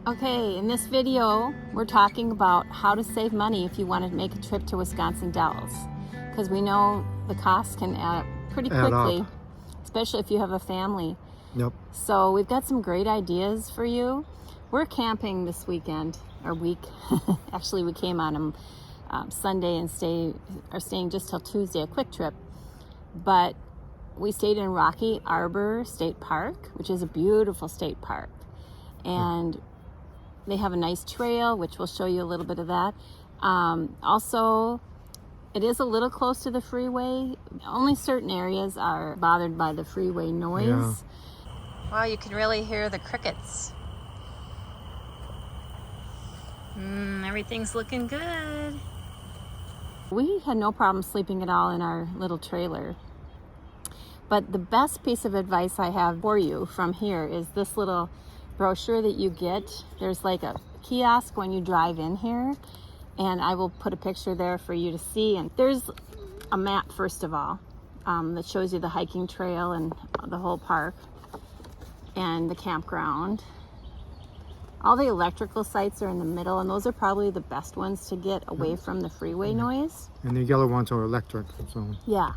Okay, in this video, we're talking about how to save money if you want to make a trip to Wisconsin Dells. Because we know the costs can add up pretty quickly, especially if you have a family. Yep. So we've got some great ideas for you. We're camping this weekend, or week. Actually, we came on Sunday and are staying just till Tuesday, a quick trip. But we stayed in Rocky Arbor State Park, which is a beautiful state park. And they have a nice trail, which we'll show you a little bit of that. Also, it is a little close to the freeway. Only certain areas are bothered by the freeway noise. Yeah. Wow, you can really hear the crickets. Everything's looking good. We had no problem sleeping at all in our little trailer. But the best piece of advice I have for you from here is this little brochure that you get. There's like a kiosk when you drive in here, and I will put a picture there for you to see. And there's a map, first of all, that shows you the hiking trail and the whole park and the campground. All the electrical sites are in the middle, and those are probably the best ones to get away from the freeway noise. And the yellow ones are electric. So. Yeah.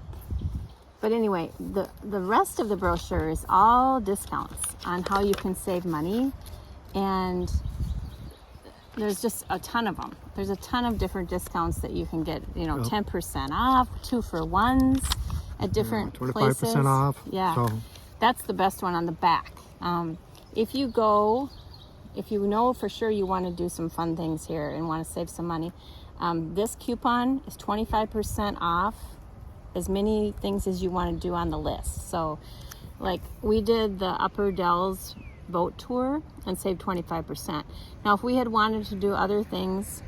But anyway, the rest of the brochure is all discounts on how you can save money. And there's just a ton of them. There's a ton of different discounts that you can get, 10% off, 2-for-1s at different 25% places. off. Yeah, So. that's the best one on the back. If you know for sure you want to do some fun things here and want to save some money, this coupon is 25% off as many things as you want to do on the list. So like we did the Upper Dells boat tour and saved 25%. Now if we had wanted to do other things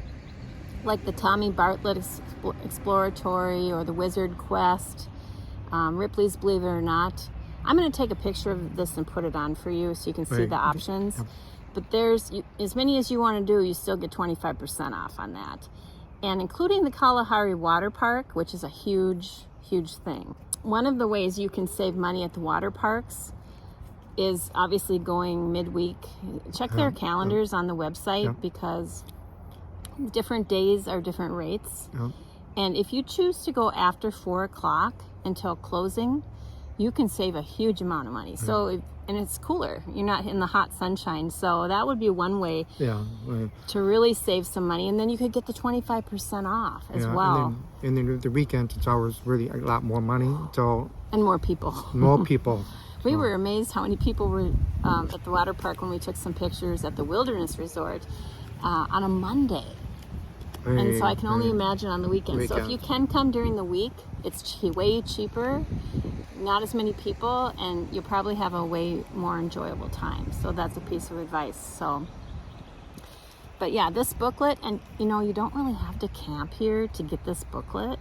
like the Tommy Bartlett Exploratory or the Wizard Quest, Ripley's Believe It or Not, I'm going to take a picture of this and put it on for you so you can see the options. Yep. But there's as many as you want to do, you still get 25% off on that. And including the Kalahari Water Park, which is a huge thing. One of the ways you can save money at the water parks is obviously going midweek. Check their calendars on the website because different days are different rates. And if you choose to go after 4 o'clock until closing, you can save a huge amount of money. So, and it's cooler. You're not in the hot sunshine. So that would be one way to really save some money. And then you could get the 25% off as well. And then the weekend, it's always really a lot more money. So and more people. More people. We were amazed how many people were at the water park when we took some pictures at the Wilderness Resort on a Monday. And so I can only imagine on the weekend. So if you can come during the week, it's way cheaper, not as many people, and you'll probably have a way more enjoyable time. So that's a piece of advice. So, but yeah, this booklet, and you don't really have to camp here to get this booklet.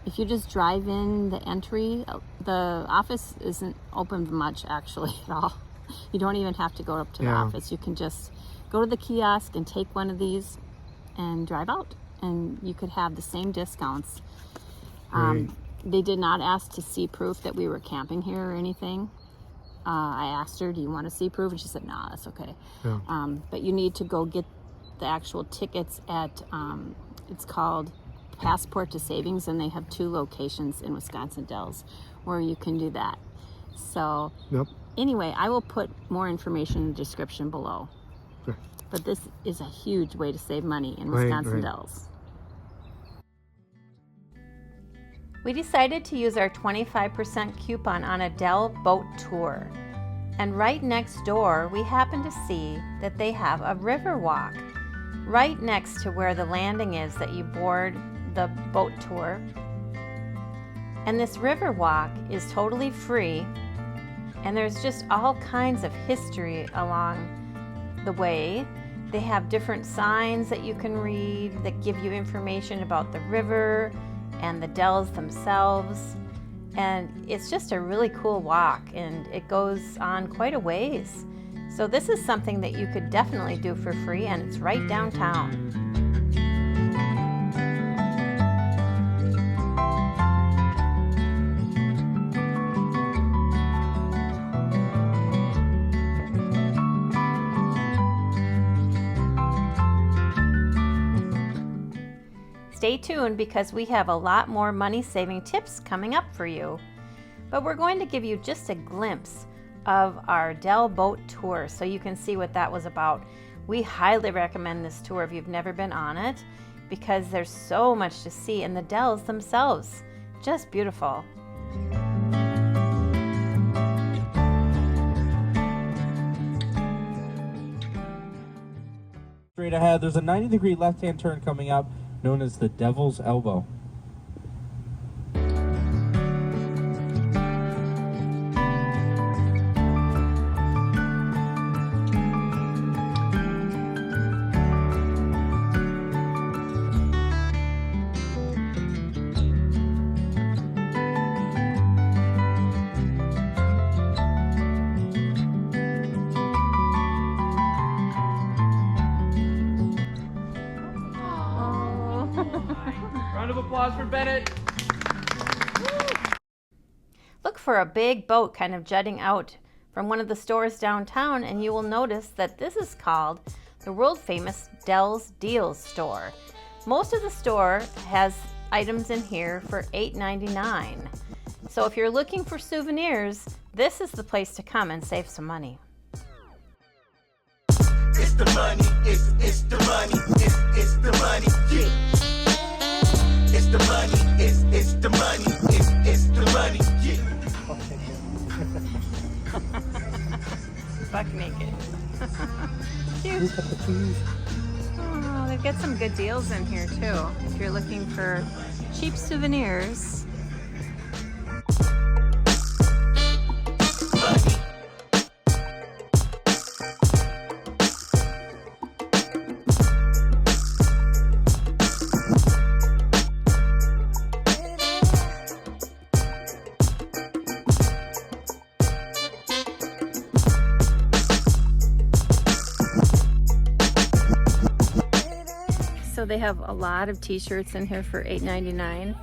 If you just drive in the entry, the office isn't open much actually at all. You don't even have to go up to the office. You can just go to the kiosk and take one of these and drive out, and you could have the same discounts. They did not ask to see proof that we were camping here or anything. I asked her, do you want to see proof? And she said, no, that's okay. But you need to go get the actual tickets at, it's called Passport to Savings, and they have 2 locations in Wisconsin Dells where you can do that. So anyway, I will put more information in the description below. But this is a huge way to save money in Wisconsin Dells. We decided to use our 25% coupon on a Dell boat tour. And right next door, we happened to see that they have a river walk right next to where the landing is that you board the boat tour. And this river walk is totally free, and there's just all kinds of history along the way. They have different signs that you can read that give you information about the river and the Dells themselves. And it's just a really cool walk, and it goes on quite a ways. So this is something that you could definitely do for free, and it's right downtown. Stay tuned because we have a lot more money-saving tips coming up for you. But we're going to give you just a glimpse of our Dell boat tour so you can see what that was about. We highly recommend this tour if you've never been on it because there's so much to see, and the Dells themselves, just beautiful. Straight ahead, there's a 90-degree left-hand turn coming up known as the Devil's Elbow. Round of applause for Bennett. Look for a big boat kind of jutting out from one of the stores downtown, and you will notice that this is called the world famous DELLS Deals store. Most of the store has items in here for $8.99. So if you're looking for souvenirs, this is the place to come and save some money. It's the money, it's the money, it's the money, yeah. It's the money, it's the money, it's the money, yeah. Buck naked. Cute. Oh, they've got some good deals in here too. If you're looking for cheap souvenirs. So they have a lot of t-shirts in here for $8.99.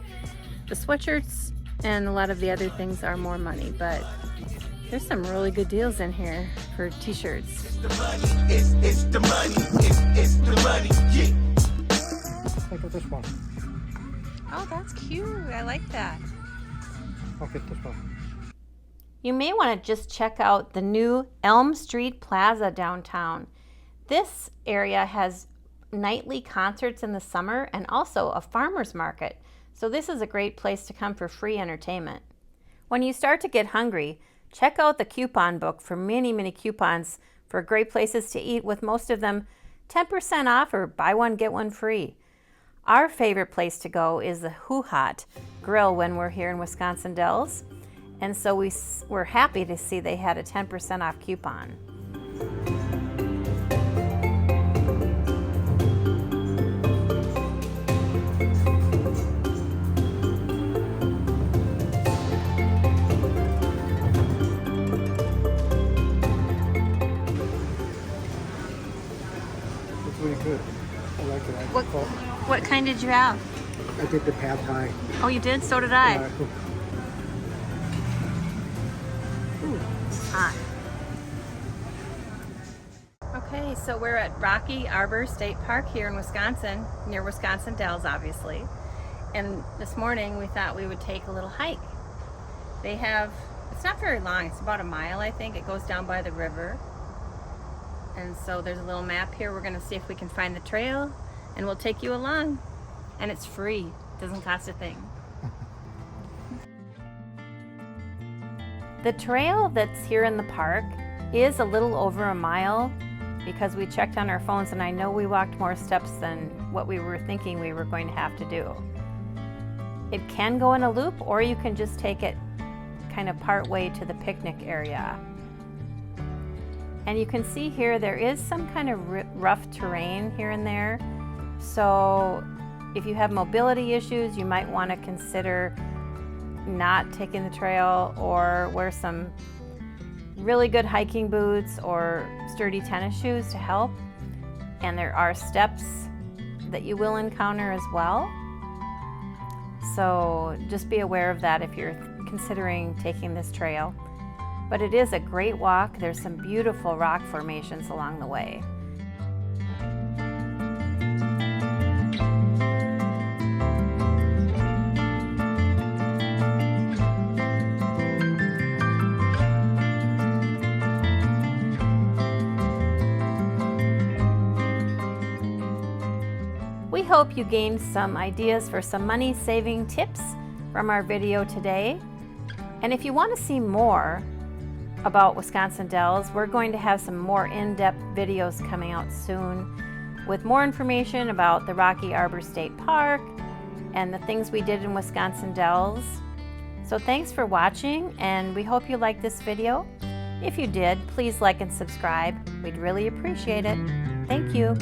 The sweatshirts and a lot of the other things are more money, but there's some really good deals in here for t-shirts. It's the money, it's the money, it's the money, yeah. Think of this one. Oh, that's cute. I like that. I'll get this one. You may want to just check out the new Elm Street Plaza downtown. This area has nightly concerts in the summer and also a farmer's market. So this is a great place to come for free entertainment. When you start to get hungry, check out the coupon book for many coupons for great places to eat, with most of them 10% off or buy one, get one free. Our favorite place to go is the Hoo Hot Grill when we're here in Wisconsin Dells. And so we're happy to see they had a 10% off coupon. It's really good. I like it. What kind did you have? I did the pad thai. Oh, you did? So did I. Ooh, it's hot. Okay, so we're at Rocky Arbor State Park here in Wisconsin, near Wisconsin Dells, obviously. And this morning we thought we would take a little hike. They have, it's not very long, it's about a mile, I think. It goes down by the river. And so there's a little map here. We're gonna see if we can find the trail, and we'll take you along. And it's free, it doesn't cost a thing. The trail that's here in the park is a little over a mile because we checked on our phones, and I know we walked more steps than what we were thinking we were going to have to do. It can go in a loop, or you can just take it kind of part way to the picnic area. And you can see here there is some kind of rough terrain here and there. So if you have mobility issues, you might want to consider not taking the trail, or wear some really good hiking boots or sturdy tennis shoes to help. And there are steps that you will encounter as well. So just be aware of that if you're considering taking this trail. But it is a great walk. There's some beautiful rock formations along the way. hope you gained some ideas for some money saving tips from our video today. And if you want to see more about Wisconsin Dells, we're going to have some more in-depth videos coming out soon with more information about the Rocky Arbor State Park and the things we did in Wisconsin Dells. So thanks for watching, and we hope you liked this video. If you did, please like and subscribe. We'd really appreciate it. Thank you.